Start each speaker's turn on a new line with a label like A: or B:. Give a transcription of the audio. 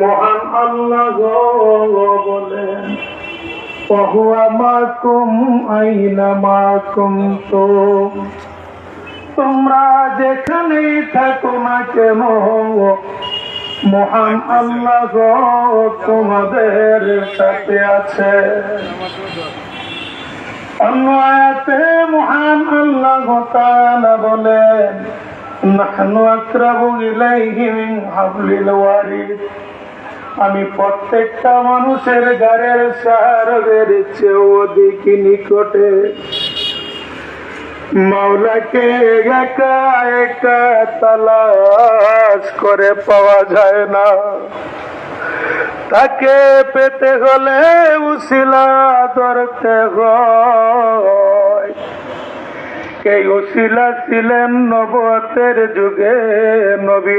A: মহান আল্লাহ বলেন ওয়াহুয়া মাকুম আইনামা কুনতুম, তোমরা যেখানেই থাকো না কেন মহান আল্লাহ তোমাদের সাথে আছে। অন্য আয়াতে মহান আল্লাহ তাআলা বলেন নাহনু আকরাবু ইলাইহি মিন হাবলিল ওয়ারিদ, আমি প্রত্যেকটা মানুষের গায়ের সাহারাদের চেয়েও দেখি নিকটে। মাওলাকে একা একা তালাশ করে পাওয়া যায় না, তাকে পেতে হলে উসিলা ধরতে হয়। এই উসিলা ছিলেন নবুয়তের যুগে নবী